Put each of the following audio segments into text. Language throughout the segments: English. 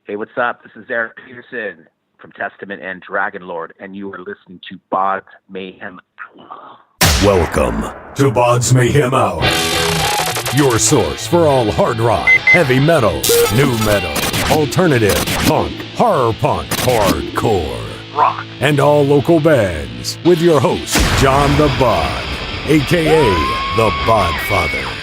Hey, what's up? This is Eric Peterson from Testament and Dragonlord, and you are listening to BODS Mayhem Hour. Welcome to BODS Mayhem Hour, your source for all hard rock, heavy metal, new metal, alternative, punk, horror punk, hardcore, rock, and all local bands, with your host, John the Bod, a.k.a. the Bodfather.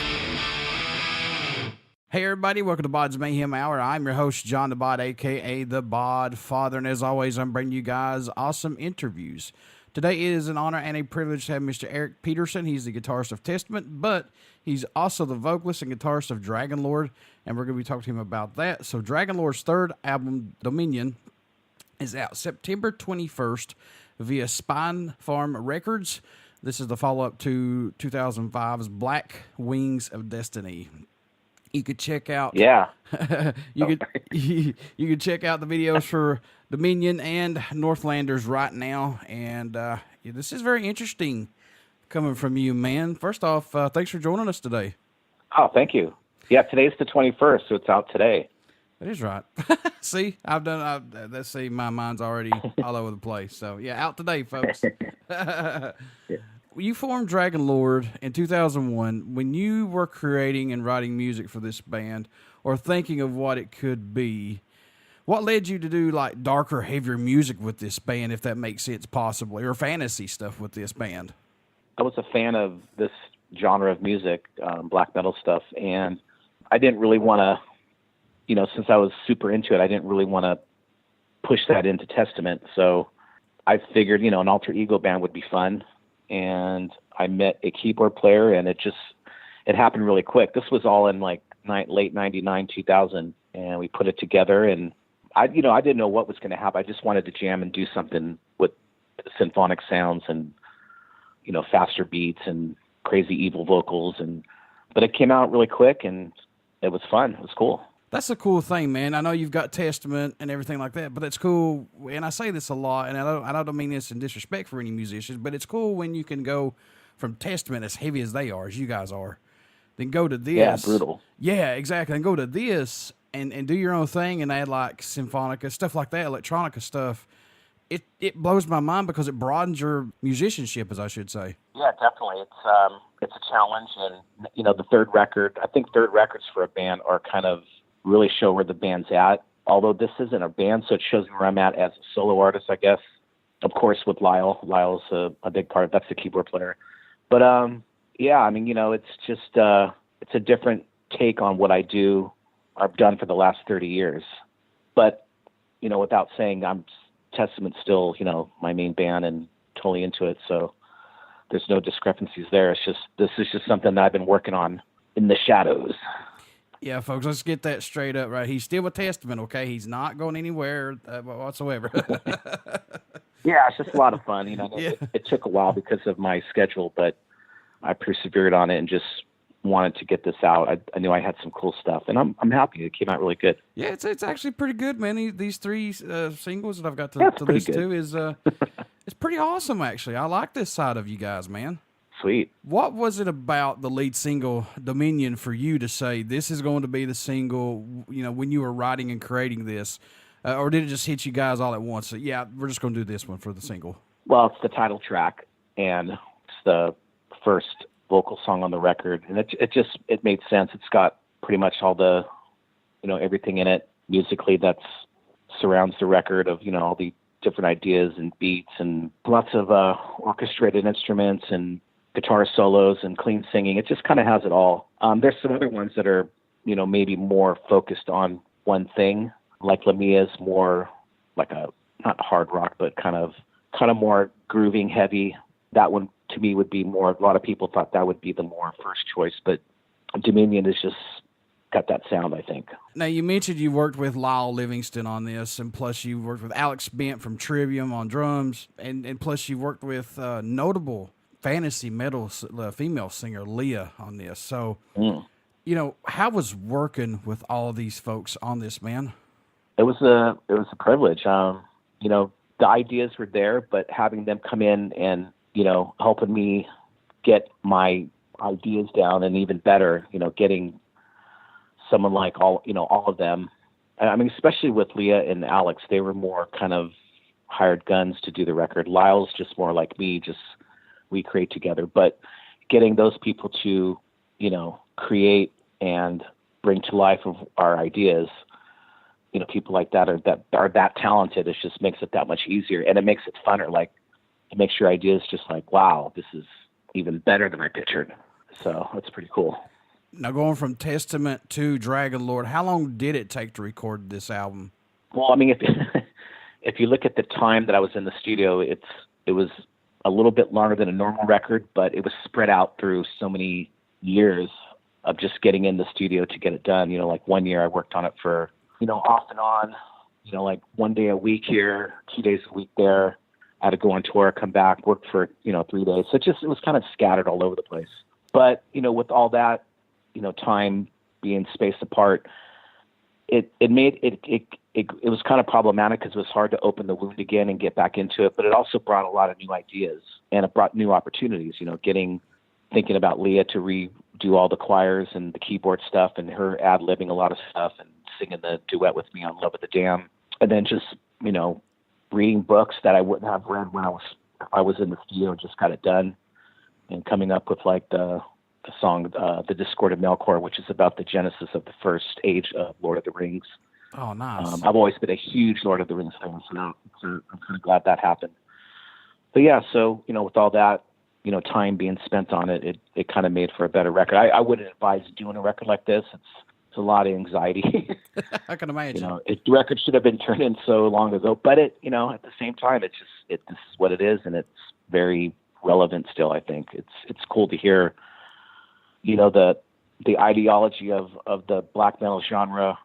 Hey everybody, welcome to BODS Mayhem Hour. I'm your host, John the Bod, a.k.a. the Bodfather, and as always, I'm bringing you guys awesome interviews. Today is an honor and a privilege to have Mr. Eric Peterson. He's the guitarist of Testament, but he's also the vocalist and guitarist of Dragonlord, and we're going to be talking to him about that. So Dragonlord's third album, Dominion, is out September 21st via Spinefarm Records. This is the follow-up to 2005's Black Wings of Destiny. You could check out, you could check out the videos for Dominion and Northlanders right now, and this is very interesting coming from you, man. First off, thanks for joining us today. Oh, thank you. Yeah, today's the 21st, so it's out today. That is right. See, let's see, my mind's already all over the place. So yeah, out today, folks. Yeah. You formed Dragonlord in 2001. When you were creating and writing music for this band, or thinking of what it could be, what led you to do like darker, heavier music with this band, if that makes sense, possibly, or fantasy stuff with this band? I was a fan of this genre of music, black metal stuff, and I didn't really want to, since I was super into it, I didn't really want to push that into Testament. So I figured, an alter ego band would be fun. And I met a keyboard player, and it happened really quick. This was all in like late 99, 2000, and we put it together, and I didn't know what was going to happen. I just wanted to jam and do something with symphonic sounds and, faster beats and crazy evil vocals. But it came out really quick, and it was fun. It was cool. That's a cool thing, man. I know you've got Testament and everything like that, but it's cool. And I say this a lot, and I don't mean this in disrespect for any musicians, but it's cool when you can go from Testament, as heavy as they are, as you guys are, then go to this. Yeah, brutal. Yeah, exactly. And go to this and do your own thing and add like symphonica, stuff like that, electronica stuff. It blows my mind because it broadens your musicianship, as I should say. Yeah, definitely. It's a challenge, and the third record. I think third records for a band are kind of really show where the band's at. Although this isn't a band, so it shows me where I'm at as a solo artist, I guess. Of course, with Lyle. Lyle's a big part. That's the keyboard player. But it's just it's a different take on what I've done for the last 30 years. But without saying, Testament's still my main band and totally into it. So there's no discrepancies there. This is just something that I've been working on in the shadows. Yeah, folks, let's get that straight up, right? He's still with Testament, okay? He's not going anywhere whatsoever. Yeah, it's just a lot of fun. Yeah. It took a while because of my schedule, but I persevered on it and just wanted to get this out. I knew I had some cool stuff, and I'm happy. It came out really good. Yeah, it's actually pretty good, man. These three singles that I've got to listen to is it's pretty awesome, actually. I like this side of you guys, man. Sweet. What was it about the lead single, Dominion, for you to say this is going to be the single, when you were writing and creating this? Or did it just hit you guys all at once? So, yeah, we're just going to do this one for the single. Well, it's the title track, and it's the first vocal song on the record. And it made sense. It's got pretty much all the, everything in it musically that surrounds the record of, all the different ideas and beats and lots of orchestrated instruments and guitar solos and clean singing. It just kind of has it all. There's some other ones that are, maybe more focused on one thing, like Lamia's more like not hard rock, but kind of more grooving heavy. That one to me would be more, a lot of people thought that would be the more first choice, but Dominion has just got that sound, I think. Now, you mentioned you worked with Lyle Livingston on this, and plus you worked with Alex Bent from Trivium on drums, and plus you worked with notable fantasy metal female singer Leah on this. So, how was working with all of these folks on this, man? It was a privilege. The ideas were there, but having them come in and helping me get my ideas down, and even better, getting someone like all of them I mean, especially with Leah and Alex, they were more kind of hired guns to do the record. Lyle's just more like me, just we create together. But getting those people to, you know, create and bring to life of our ideas, you know, people like that are that talented. It just makes it that much easier, and it makes it funner. Like, it makes your ideas just like, wow, this is even better than I pictured. So that's pretty cool. Now, going from Testament to Dragonlord, how long did it take to record this album? Well, I mean, if you look at the time that I was in the studio, it was a little bit longer than a normal record, but it was spread out through so many years of just getting in the studio to get it done. You know, like 1 year I worked on it for, you know, off and on, you know, like 1 day a week here, 2 days a week there. I had to go on tour, come back, work for, you know, 3 days. So it was kind of scattered all over the place. But, you know, with all that, you know, time being spaced apart, it was kind of problematic because it was hard to open the wound again and get back into it. But it also brought a lot of new ideas, and it brought new opportunities, you know, thinking about Leah to redo all the choirs and the keyboard stuff, and her ad-libbing a lot of stuff and singing the duet with me on Love of the Dam. And then just, you know, reading books that I wouldn't have read if I was in the studio and just got it done, and coming up with like the song, The Discorded Melkor, which is about the genesis of the first age of Lord of the Rings. Oh, nice. I've always been a huge Lord of the Rings fan, so I'm kind of glad that happened. But yeah, so, you know, with all that, you know, time being spent on it, it kind of made for a better record. I wouldn't advise doing a record like this. It's a lot of anxiety. I can imagine. You know, the record should have been turned in so long ago, but you know, at the same time, this is what it is, and it's very relevant still. I think it's cool to hear, you know, the ideology of the black metal genre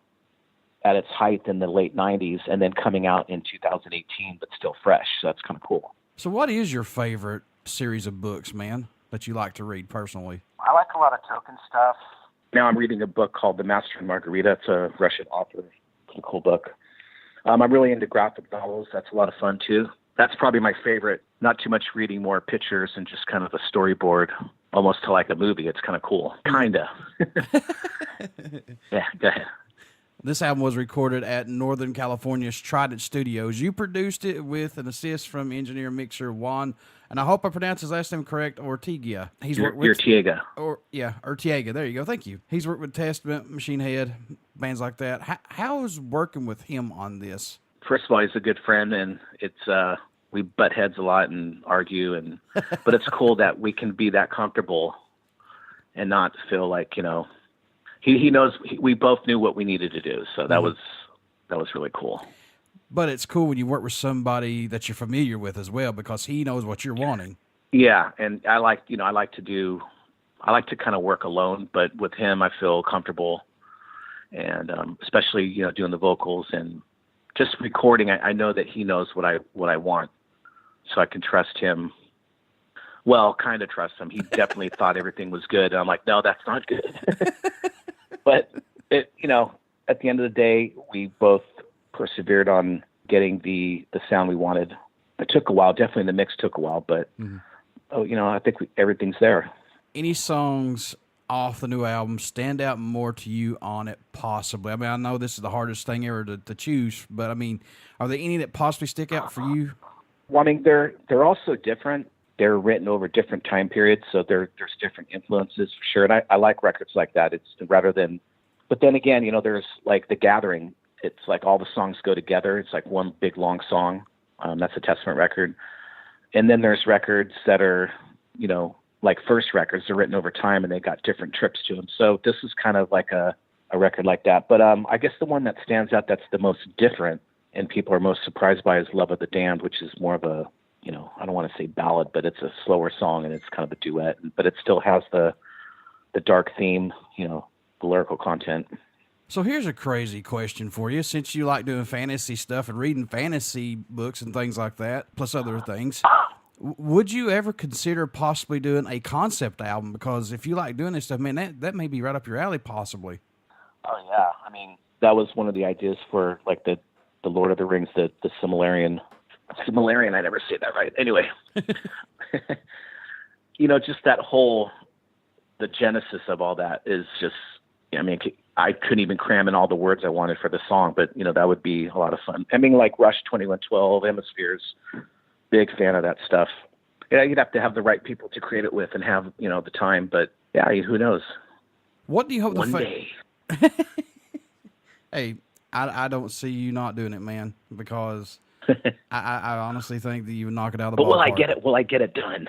at its height in the late 90s, and then coming out in 2018, but still fresh. So that's kind of cool. So what is your favorite series of books, man, that you like to read personally? I like a lot of Tolkien stuff. Now I'm reading a book called The Master and Margarita. It's a Russian author. It's a cool book. I'm really into graphic novels. That's a lot of fun too. That's probably my favorite. Not too much reading, more pictures and just kind of a storyboard, almost to like a movie. It's kind of cool. Kinda. Yeah, go ahead. This album was recorded at Northern California's Trident Studios. You produced it with an assist from engineer mixer Juan, and I hope I pronounced his last name correct, Ortega. He's worked with Ortega. Ortega. There you go. Thank you. He's worked with Testament, Machine Head, bands like that. How is working with him on this? First of all, he's a good friend, and it's we butt heads a lot and argue, but it's cool that we can be that comfortable and not feel like, you know, he knows. We both knew what we needed to do, so that was really cool. But it's cool when you work with somebody that you're familiar with as well, because he knows what you're wanting. Yeah, and I like to kind of work alone, but with him, I feel comfortable, and especially, you know, doing the vocals and just recording. I know that he knows what I want, so I can trust him. Well, kind of trust him. He definitely thought everything was good. And I'm like, no, that's not good. But you know, at the end of the day, we both persevered on getting the sound we wanted. It took a while. Definitely the mix took a while, but you know, I think everything's there. Any songs off the new album stand out more to you on it, possibly? I mean, I know this is the hardest thing ever to choose, but I mean, are there any that possibly stick out for you? Well, I mean, they're also different. They're written over different time periods, so there's different influences for sure. And I like records like that. It's rather than, but then again, you know, there's like The Gathering. It's like all the songs go together. It's like one big long song. That's a Testament record. And then there's records that are, you know, like first records. They're written over time and they got different trips to them. So this is kind of like a record like that. But I guess the one that stands out that's the most different and people are most surprised by is Love of the Damned, which is more of a, you know, I don't want to say ballad, but it's a slower song and it's kind of a duet, but it still has the dark theme, you know, the lyrical content. So here's a crazy question for you. Since you like doing fantasy stuff and reading fantasy books and things like that, plus other things, would you ever consider possibly doing a concept album? Because if you like doing this stuff, man, that may be right up your alley, possibly. Oh, yeah. I mean, that was one of the ideas for, like, the Lord of the Rings, the Silmarillion. Silmarillion, I never say that right. Anyway, you know, just that whole, the genesis of all that is just, I mean, I couldn't even cram in all the words I wanted for the song, but that would be a lot of fun. I mean, like Rush 2112, Hemispheres, big fan of that stuff. Yeah, you'd have to have the right people to create it with and have, the time, but yeah, who knows? What do you hope One day. Hey, I don't see you not doing it, man, because I honestly think that you would knock it out of the ballpark. But will I get it done?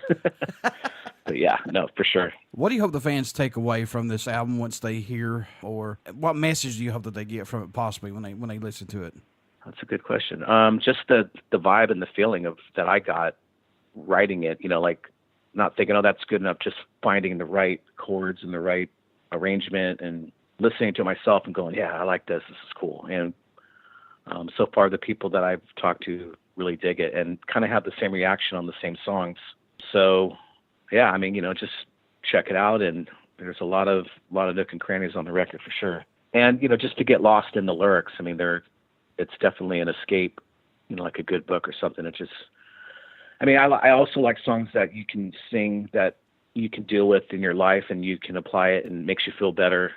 But yeah, no, for sure. What do you hope the fans take away from this album once they hear, or what message do you hope that they get from it possibly when they listen to it? That's a good question. Just the vibe and the feeling of that I got writing it, like not thinking, oh, that's good enough, just finding the right chords and the right arrangement and listening to myself and going, yeah, I like this. This is cool. And so far, the people that I've talked to really dig it and kind of have the same reaction on the same songs. So, yeah, I mean, just check it out. And there's a lot of nook and crannies on the record for sure. And, just to get lost in the lyrics. I mean, it's definitely an escape, like a good book or something. I also like songs that you can sing that you can deal with in your life and you can apply it and makes you feel better.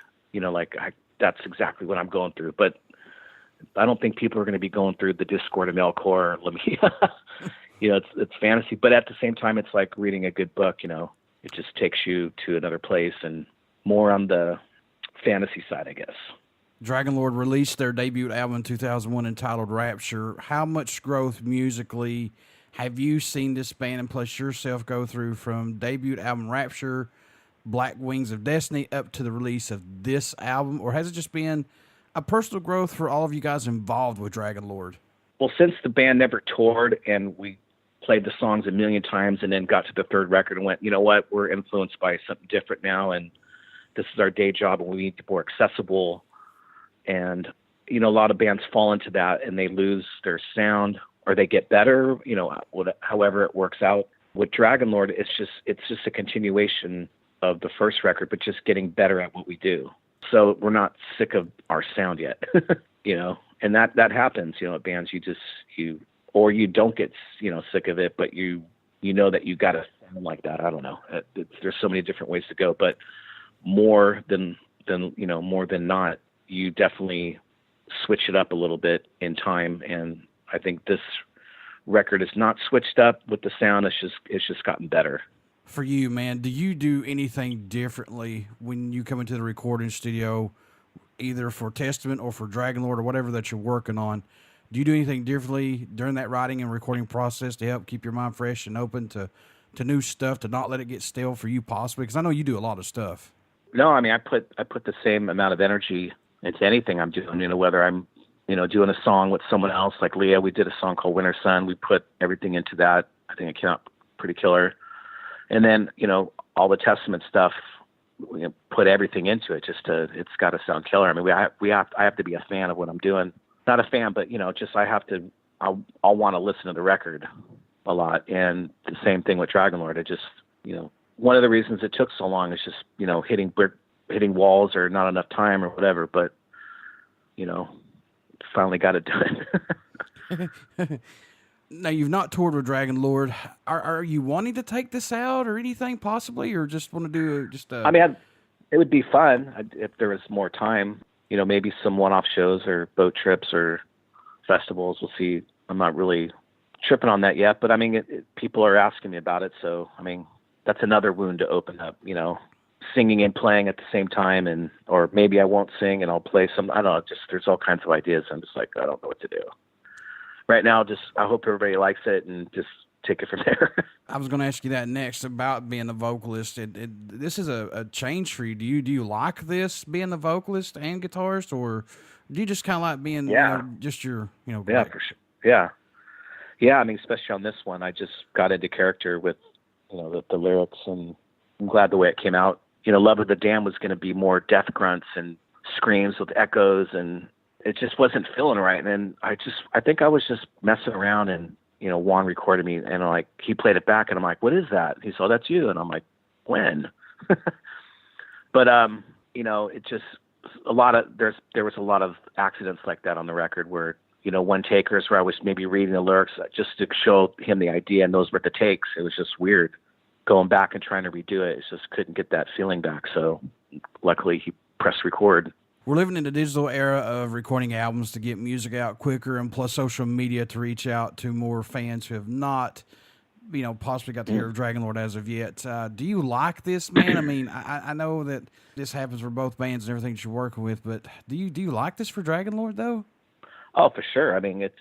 That's exactly what I'm going through. But I don't think people are going to be going through the discord of metalcore. It's fantasy, but at the same time, it's like reading a good book. It just takes you to another place and more on the fantasy side, I guess. Dragonlord released their debut album in 2001 entitled Rapture. How much growth musically have you seen this band and plus yourself go through from debut album Rapture, Black Wings of Destiny, up to the release of this album? Or has it just been a personal growth for all of you guys involved with Dragonlord? Well, since the band never toured and we played the songs a million times and then got to the third record and went, you know what, we're influenced by something different now and this is our day job and we need to be more accessible. And, a lot of bands fall into that and they lose their sound or they get better, however it works out. With Dragonlord, it's just a continuation of the first record, but just getting better at what we do. So we're not sick of our sound yet, and that happens, at bands, or you don't get, sick of it, but you know that you got to sound like that. I don't know. There's so many different ways to go, but more than not, you definitely switch it up a little bit in time. And I think this record is not switched up with the sound. It's just gotten better. For you, man, do you do anything differently when you come into the recording studio, either for Testament or for Dragonlord or whatever that you're working on? Do you do anything differently during that writing and recording process to help keep your mind fresh and open to new stuff, to not let it get stale for you possibly? Because I know you do a lot of stuff. No, I mean, I put the same amount of energy into anything I'm doing, whether I'm, doing a song with someone else, like Leah, we did a song called Winter Sun. We put everything into that. I think it came out pretty killer. And then, all the Testament stuff, we put everything into it it's got to sound killer. I mean, I have to be a fan of what I'm doing. Not a fan, but, I'll want to listen to the record a lot. And the same thing with Dragonlord. It just, one of the reasons it took so long is just, hitting walls or not enough time or whatever, but, finally got it done. Now, you've not toured with Dragonlord. Are you wanting to take this out or anything possibly, or just want to do I mean, it would be fun if there was more time, maybe some one-off shows or boat trips or festivals. We'll see. I'm not really tripping on that yet, but I mean, people are asking me about it. So, I mean, that's another wound to open up, singing and playing at the same time, or maybe I won't sing and I'll play some, I don't know, there's all kinds of ideas. I'm just like, I don't know what to do. Right now, I hope everybody likes it and just take it from there. I was going to ask you that next about being the vocalist. This is a change for you. Do you like this, being the vocalist and guitarist, or do you just kind of like being just your Yeah, for sure. Yeah. I mean, especially on this one, I just got into character with the lyrics, and I'm glad the way it came out. Love of the Damned was going to be more death grunts and screams with echoes, and it just wasn't feeling right. And I think I was just messing around, and, Juan recorded me, and he played it back, and I'm like, what is that? He said, oh, that's you. And I'm like, when? But, it just, there was a lot of accidents like that on the record where, one takers where I was maybe reading the lyrics just to show him the idea, and those were the takes. It was just weird going back and trying to redo it. It just couldn't get that feeling back. So luckily he pressed record. We're living in the digital era of recording albums to get music out quicker, and plus social media to reach out to more fans who have not, possibly got to hear of Dragonlord as of yet. Do you like this, man? I mean, I know that this happens for both bands and everything that you're working with, but do you like this for Dragonlord, though? Oh, for sure. I mean, it's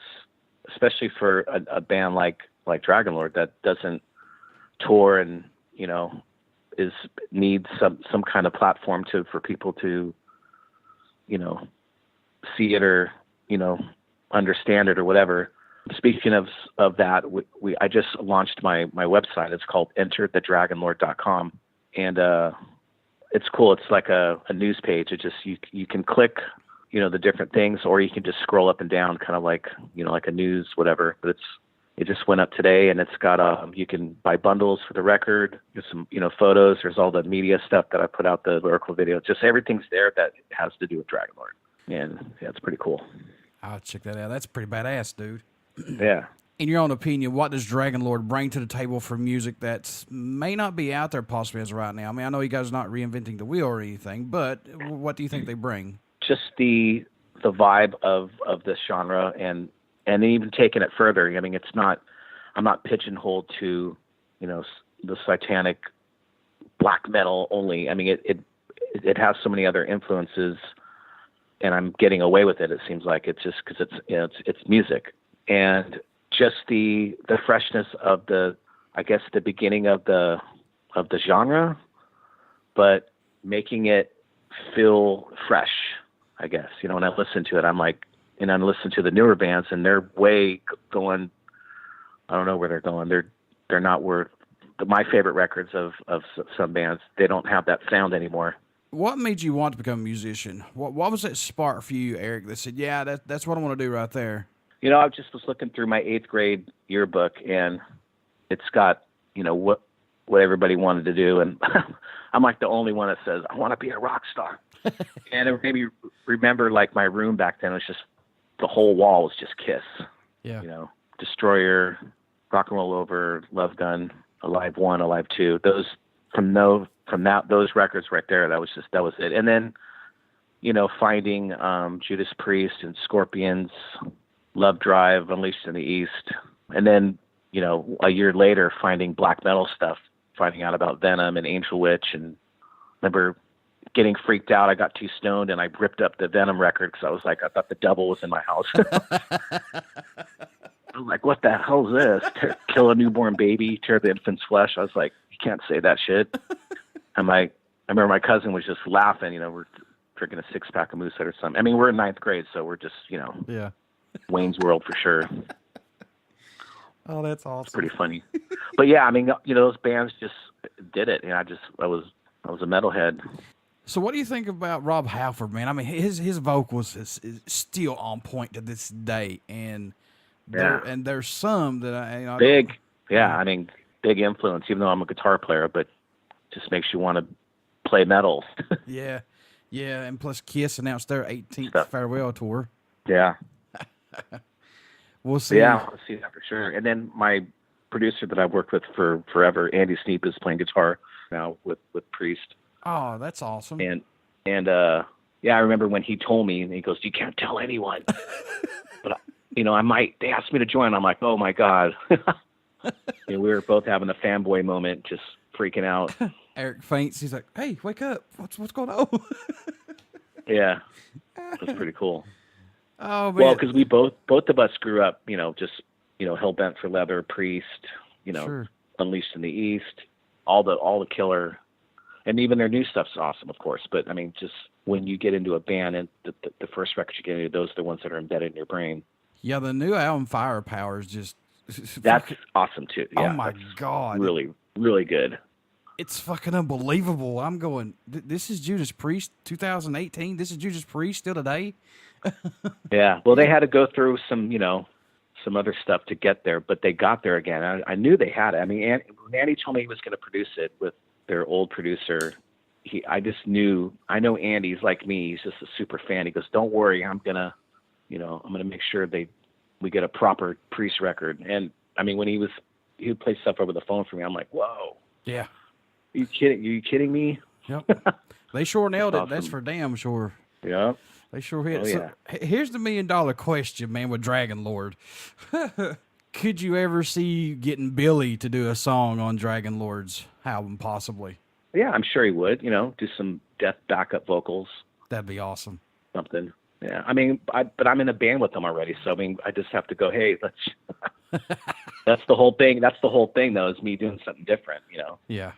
especially for a band like Dragonlord that doesn't tour and, needs some kind of platform for people to, see it or, understand it or whatever. Speaking of that, I just launched my website. It's called enterthedragonlord.com. And it's cool. It's like a news page. It just, you can click, the different things, or you can just scroll up and down kind of like, like a news, whatever. But it just went up today, and it's got, you can buy bundles for the record. There's some, photos. There's all the media stuff that I put out, the lyrical video. Just everything's there that has to do with Dragonlord. And yeah, it's pretty cool. I'll check that out. That's pretty badass, dude. Yeah. In your own opinion, what does Dragonlord bring to the table for music that may not be out there possibly as of right now? I mean, I know you guys are not reinventing the wheel or anything, but what do you think they bring? Just the vibe of this genre, and even taking it further. I mean, I'm not pigeonholed to, the satanic black metal only. I mean, it has so many other influences, and I'm getting away with it. It seems like it's just because it's music. And just the freshness of the beginning of the genre, but making it feel fresh, I guess. When I listen to it, I'm like, and I listen to the newer bands, and they're way going, I don't know where they're going. They're not where my favorite records of some bands, they don't have that sound anymore. What made you want to become a musician? What was that spark for you, Eric, that said, yeah, that's what I want to do right there? I just was looking through my 8th grade yearbook, and it's got, what everybody wanted to do. And I'm like the only one that says, I want to be a rock star. And it made me remember, like, my room back then was just, the whole wall was just Kiss. Yeah. Destroyer, Rock and Roll Over, Love Gun, Alive 1, Alive 2. Those, those records right there, that was it. And then, finding Judas Priest and Scorpions, Love Drive, Unleashed in the East. And then, a year later, finding black metal stuff, finding out about Venom and Angel Witch. And remember getting freaked out. I got too stoned, and I ripped up the Venom record because I thought the devil was in my house. I was like, what the hell is this? Kill a newborn baby, tear the infant's flesh. I was like, you can't say that shit. And I remember my cousin was just laughing. We're drinking a 6-pack of Moosehead or something. I mean, we're in 9th grade, so we're just, yeah. Wayne's World for sure. Oh, that's awesome. It's pretty funny. But yeah, I mean, those bands just did it. And I was a metalhead. So what do you think about Rob Halford, man? I mean, his vocals is still on point to this day. And there's some that I big. Yeah. I mean, big influence, even though I'm a guitar player, but just makes you want to play metal. Yeah. Yeah. And plus Kiss announced their 18th farewell tour. Yeah. We'll see. Yeah, we'll see that for sure. And then my producer that I've worked with for forever, Andy Sneap, is playing guitar now with Priest. Oh, that's awesome. And I remember when he told me, and he goes, "You can't tell anyone." But I might. They asked me to join. I'm like, oh my God. We were both having a fanboy moment, just freaking out. Eric faints. He's like, "Hey, wake up! What's going on?" Yeah, it was pretty cool. Oh, man. Well, because we both of us grew up, just Hell Bent for Leather, Priest, sure. Unleashed in the East, all the killer, and even their new stuff's awesome, of course. But I mean, just when you get into a band and the first records you get into, those are the ones that are embedded in your brain. Yeah, the new album Firepower is just that's awesome too. Yeah, oh my God, really, really good. It's fucking unbelievable. I'm going, this is Judas Priest 2018. This is Judas Priest still today. Yeah. Well, they had to go through some other stuff to get there, but they got there again. I knew they had it. I mean, when Andy told me he was going to produce it with their old producer, I just knew. I know Andy's like me. He's just a super fan. He goes, "Don't worry, I'm gonna make sure we get a proper Priest record." And I mean, when he would play stuff over the phone for me, I'm like, "Whoa, yeah, are you kidding me?" Yep. They sure nailed That's it. That's awesome. for damn sure. Yeah. They sure hit. Oh, So, yeah. here's the $1 million question, man, with Dragonlord. Could you ever see getting Billy to do a song on Dragonlord's album, possibly? Yeah, I'm sure he would, do some death backup vocals, That'd be awesome. something. Yeah. I mean, but I'm in a band with them already. So, I mean, I just have to go, hey, let's, that's the whole thing. That's the whole thing, though, is me doing something different, Yeah,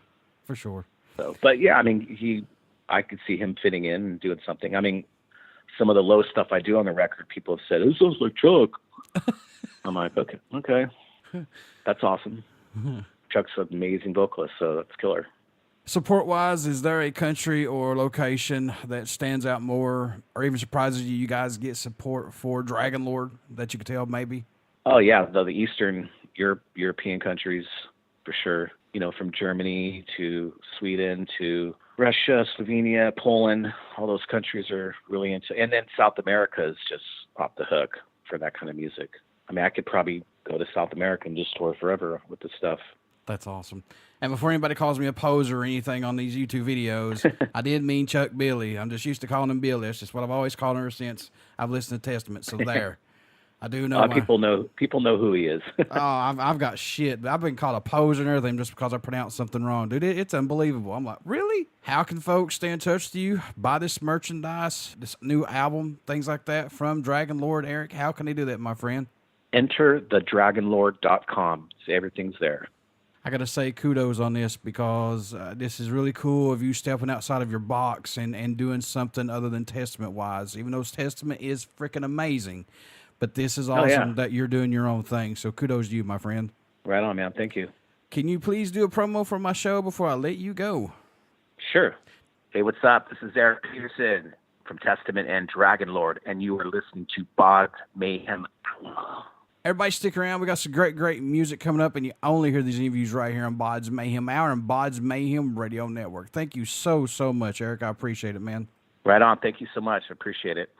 for sure. So, but yeah, I mean, I could see him fitting in and doing something. I mean, some of the low stuff I do on the record, people have said, it sounds like Chuck. I'm like, okay. That's awesome. Chuck's an amazing vocalist, so that's killer. Support-wise, is there a country or location that stands out more or even surprises you? You guys get support for Dragonlord that you could tell maybe? Oh, yeah, the Eastern European countries, for sure. From Germany to Sweden to Russia, Slovenia, Poland, all those countries are really into. And then South America is just off the hook for that kind of music. I mean, I could probably go to South America and just tour forever with this stuff. That's awesome. And before anybody calls me a poser or anything on these YouTube videos, I did mean Chuck Billy. I'm just used to calling him Billy. That's just what I've always called him since I've listened to Testament. So there. I do know. People know who he is. Oh, I've got shit. I've been called a poser and everything just because I pronounced something wrong. Dude, it's unbelievable. I'm like, really? How can folks stay in touch with you, buy this merchandise, this new album, things like that from Dragonlord, Eric? How can they do that, my friend? Enter the Dragonlord.com. So everything's there. I got to say kudos on this because this is really cool of you stepping outside of your box and doing something other than Testament-wise, even though Testament is freaking amazing. But this is awesome that you're doing your own thing. So kudos to you, my friend. Right on, man. Thank you. Can you please do a promo for my show before I let you go? Sure. Hey, what's up? This is Eric Peterson from Testament and Dragonlord, and you are listening to BODS Mayhem Hour. Everybody stick around. We got some great music coming up, and you only hear these interviews right here on BODS Mayhem Hour and BODS Mayhem Radio Network. Thank you so much, Eric. I appreciate it, man. Right on. Thank you so much. I appreciate it.